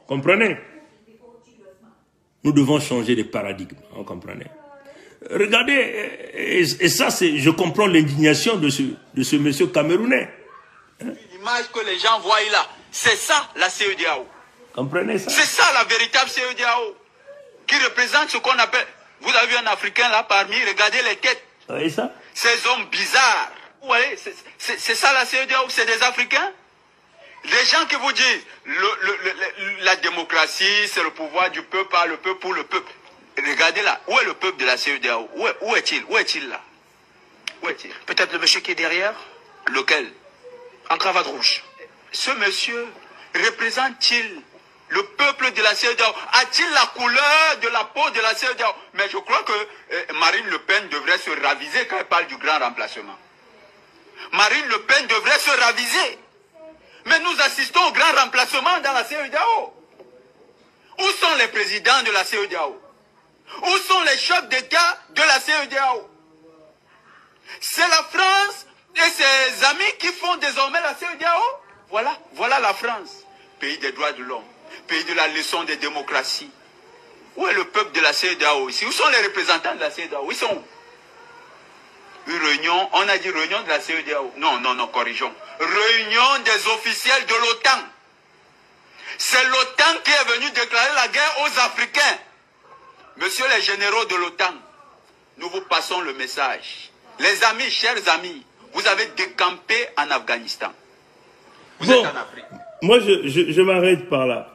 Comprenez? Nous devons changer de paradigme, vous comprenez? Regardez, et ça, je comprends l'indignation de ce monsieur camerounais. Hein? L'image que les gens voient là, c'est ça la CEDEAO. Comprenez ça? C'est ça la véritable CEDEAO, qui représente ce qu'on appelle... Vous avez vu un Africain là parmi, regardez les têtes. Et ça? Ces hommes bizarres. Vous voyez, c'est ça la CEDEAO, c'est des Africains. Les gens qui vous disent, la démocratie, c'est le pouvoir du peuple, par le peuple, pour le peuple. Regardez là, où est le peuple de la CEDEAO? Où est-il? Où est-il là? Où est-il? Peut-être le monsieur qui est derrière? Lequel? En cravate rouge. Ce monsieur représente-t-il le peuple de la CEDEAO? A-t-il la couleur de la peau de la CEDEAO? Mais je crois que Marine Le Pen devrait se raviser quand elle parle du grand remplacement. Marine Le Pen devrait se raviser. Mais nous assistons au grand remplacement dans la CEDEAO. Où sont les présidents de la CEDEAO? Où sont les chefs d'État de la CEDEAO? C'est la France et ses amis qui font désormais la CEDEAO. Voilà la France. Pays des droits de l'homme. Pays de la leçon des démocraties. Où est le peuple de la CEDEAO ici? Où sont les représentants de la CEDEAO? Ils sont où? Une réunion, on a dit réunion de la CEDEAO. Non, corrigeons. Réunion des officiels de l'OTAN. C'est l'OTAN qui est venu déclarer la guerre aux Africains. Messieurs les généraux de l'OTAN, nous vous passons le message. Les amis, chers amis, vous avez décampé en Afghanistan. Vous êtes en Afrique. Moi, je m'arrête par là.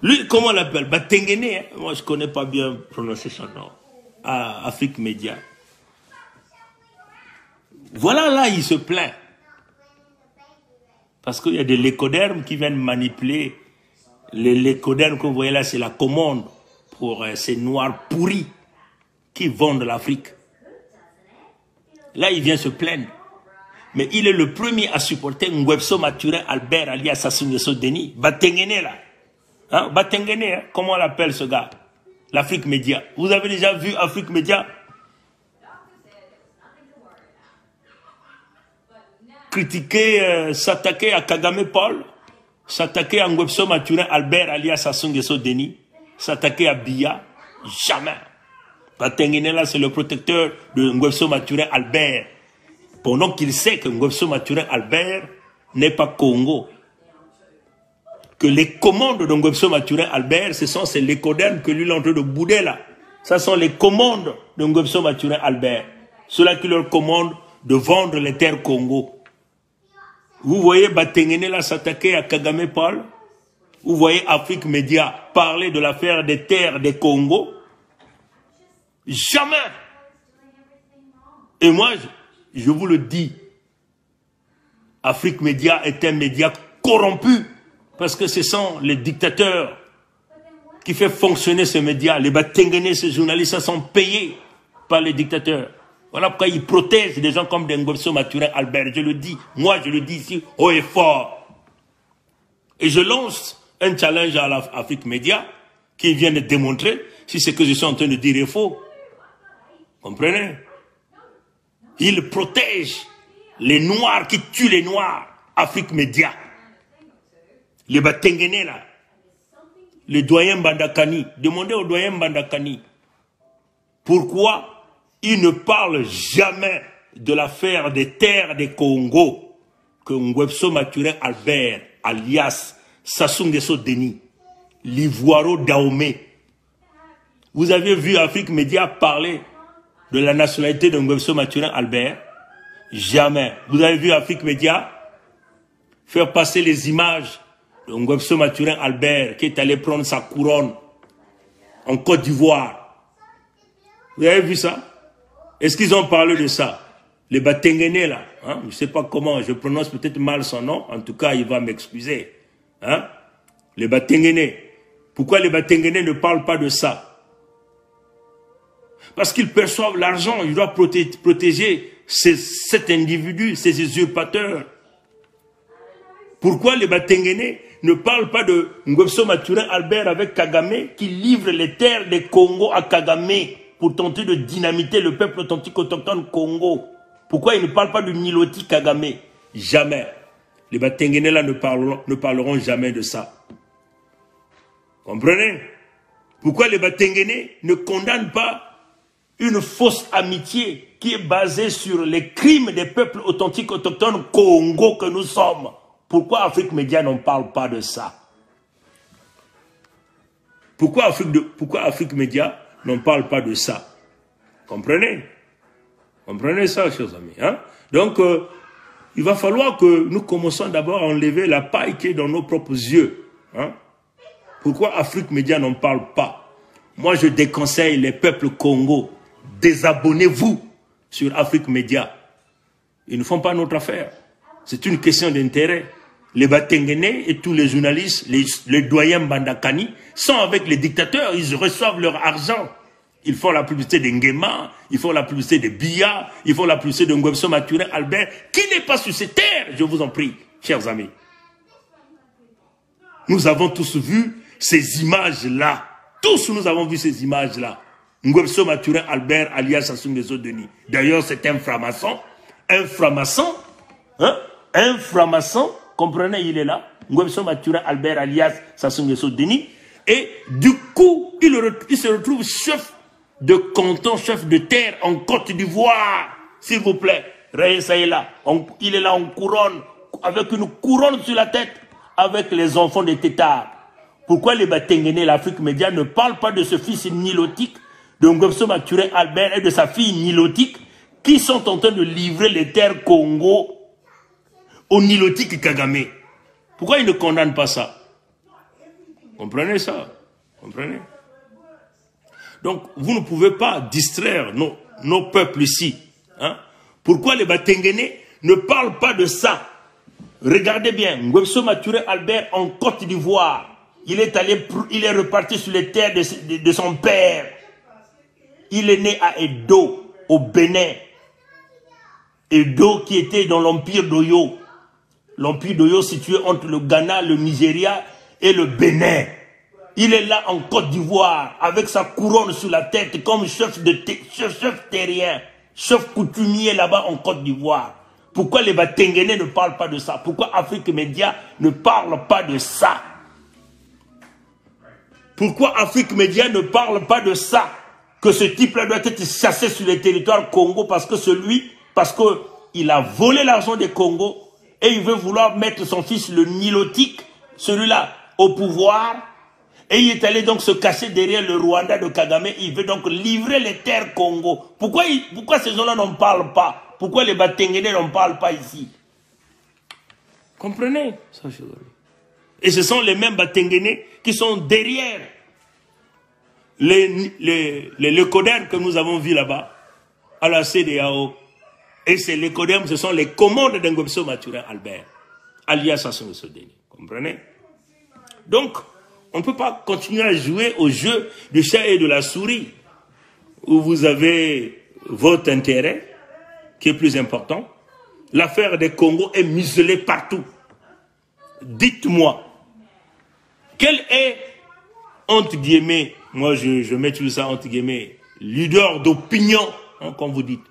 Lui, comment on l'appelle? Batengene, hein? Moi, je ne connais pas bien prononcer son nom. À Afrique Média. Voilà, là, il se plaint. Parce qu'il y a des lécodermes qui viennent manipuler. Les lécodermes que vous voyez là, c'est la commande pour ces noirs pourris qui vendent l'Afrique. Là, il vient se plaindre. Mais il est le premier à supporter Ngwebso Maturin Albert alias Sassou Nguesso Denis. Batengene là. Hein? Batengene, hein? Comment on l'appelle ce gars? L'Afrique Média. Vous avez déjà vu Afrique Média? Critiquer, s'attaquer à Kagame Paul, s'attaquer à Ngwebso Maturin Albert alias Sassou Nguesso Denis, s'attaquer à Biya, jamais. Batengene là, c'est le protecteur de Ngwebso Maturin Albert. Pendant qu'il sait que Ngwebso Maturin Albert n'est pas Congo. Que les commandes de Ngwebso Maturin Albert, ce sont ces lécodermes que lui est en train de bouder là. Ce sont les commandes de Ngwebso Maturin Albert. Ceux-là qui leur commandent de vendre les terres Congo. Vous voyez Batengene là s'attaquer à Kagame Paul. Vous voyez Afrique Média parler de l'affaire des terres des Congo. Jamais. Et moi, je vous le dis, Afrique Média est un média corrompu parce que ce sont les dictateurs qui font fonctionner ce média. Les Batengene, ces journalistes sont payés par les dictateurs. Voilà pourquoi ils protègent des gens comme Ngwebso Maturin Albert. Je le dis, moi je le dis ici haut et fort. Et je lance un challenge à l'Afrique Média qui vient de démontrer si ce que je suis en train de dire est faux. Comprenez? Ils protègent les Noirs qui tuent les Noirs. Afrique Média. Les Batengene là. Le doyen Bandakani. Demandez au doyen Bandakani. Pourquoi il ne parle jamais de l'affaire des terres des Congo que Ngwebso Maturin Albert, alias Sassou Nguesso Denis, l'Ivoiro Dahomey. Vous avez vu Afrique Média parler de la nationalité de Ngwebso Maturin Albert? Jamais. Vous avez vu Afrique Média faire passer les images de Ngwebso Maturin Albert qui est allé prendre sa couronne en Côte d'Ivoire? Vous avez vu ça? Est-ce qu'ils ont parlé de ça? Les Batengene là, hein? Je ne sais pas comment, je prononce peut-être mal son nom, en tout cas il va m'excuser. Hein? Les Batengene. Pourquoi les Batengene ne parlent pas de ça? Parce qu'ils perçoivent l'argent, ils doivent protéger cet individu, ces usurpateurs. Pourquoi les Batengene ne parlent pas de Ngwebso Maturin Albert avec Kagame qui livre les terres des Congo à Kagame pour tenter de dynamiter le peuple authentique autochtone Congo? Pourquoi ils ne parlent pas de Niloti Kagame? Jamais. Les Batengene là ne parleront jamais de ça. Comprenez? Pourquoi les Batengene ne condamnent pas une fausse amitié qui est basée sur les crimes des peuples authentiques autochtones Congo que nous sommes? Pourquoi Afrique Média n'en parle pas de ça? Pourquoi Afrique Média n'en parle pas de ça? Comprenez? Comprenez ça, chers amis. Hein? Donc, il va falloir que nous commençons d'abord à enlever la paille qui est dans nos propres yeux. Hein? Pourquoi Afrique Média n'en parle pas? Moi, je déconseille les peuples Congo. Désabonnez-vous sur Afrique Média. Ils ne font pas notre affaire. C'est une question d'intérêt. Les Batengene et tous les journalistes, les doyens Bandakani, sont avec les dictateurs. Ils reçoivent leur argent. Ils font la publicité de Nguema, ils font la publicité de Biya, ils font la publicité de Ngwebso Maturin Albert, qui n'est pas sur ces terres, je vous en prie, chers amis. Nous avons tous vu ces images-là. Tous nous avons vu ces images-là. Ngwebso Maturin Albert alias Sassou Nguesso Denis. D'ailleurs, c'est un franc-maçon. Un franc-maçon, hein? Un franc-maçon, comprenez, il est là. Ngwebso Maturin Albert alias Sassou Nguesso Denis. Et du coup, il se retrouve chef de canton, chef de terre en Côte d'Ivoire. S'il vous plaît, Raïssa est là. Il est là en couronne, avec une couronne sur la tête, avec les enfants des tétards. Pourquoi les Batengene, l'Afrique Média, ne parlent pas de ce fils nilotique, de Ngwebso Maturin Albert et de sa fille nilotique, qui sont en train de livrer les terres Congo au nilotique Kagame? Pourquoi ils ne condamnent pas ça? Comprenez ça? Comprenez? Donc, vous ne pouvez pas distraire nos peuples ici. Hein? Pourquoi les Batengene ne parlent pas de ça? Regardez bien, Ngwebso Maturin Albert en Côte d'Ivoire, il est reparti sur les terres de son père. Il est né à Edo, au Bénin. Edo qui était dans l'empire d'Oyo. L'empire d'Oyo situé entre le Ghana, le Nigeria et le Bénin. Il est là en Côte d'Ivoire, avec sa couronne sur la tête, comme chef terrien, chef coutumier là-bas en Côte d'Ivoire. Pourquoi les Batengene ne parlent pas de ça? Pourquoi Afrique Média ne parle pas de ça? Pourquoi Afrique Média ne parle pas de ça? Que ce type-là doit être chassé sur les territoires Congo parce qu'il a volé l'argent des Congo et il veut vouloir mettre son fils, le nilotique, celui-là, au pouvoir. Et il est allé donc se cacher derrière le Rwanda de Kagame. Il veut donc livrer les terres Congo. Pourquoi ces gens-là n'en parlent pas? Pourquoi les Batengene n'en parlent pas ici? Comprenez? Et ce sont les mêmes Batengene qui sont derrière les codernes que nous avons vus là-bas, à la CEDEAO. Et les codernes, ce sont les commandes de Ngwebso Maturin Albert, alias Sassou Nguesso Denis. Comprenez? Donc, on ne peut pas continuer à jouer au jeu du chat et de la souris, où vous avez votre intérêt, qui est plus important. L'affaire des Congo est muselée partout. Dites-moi, quel est, entre guillemets, moi je mets tout ça entre guillemets, leader d'opinion, hein, comme vous dites,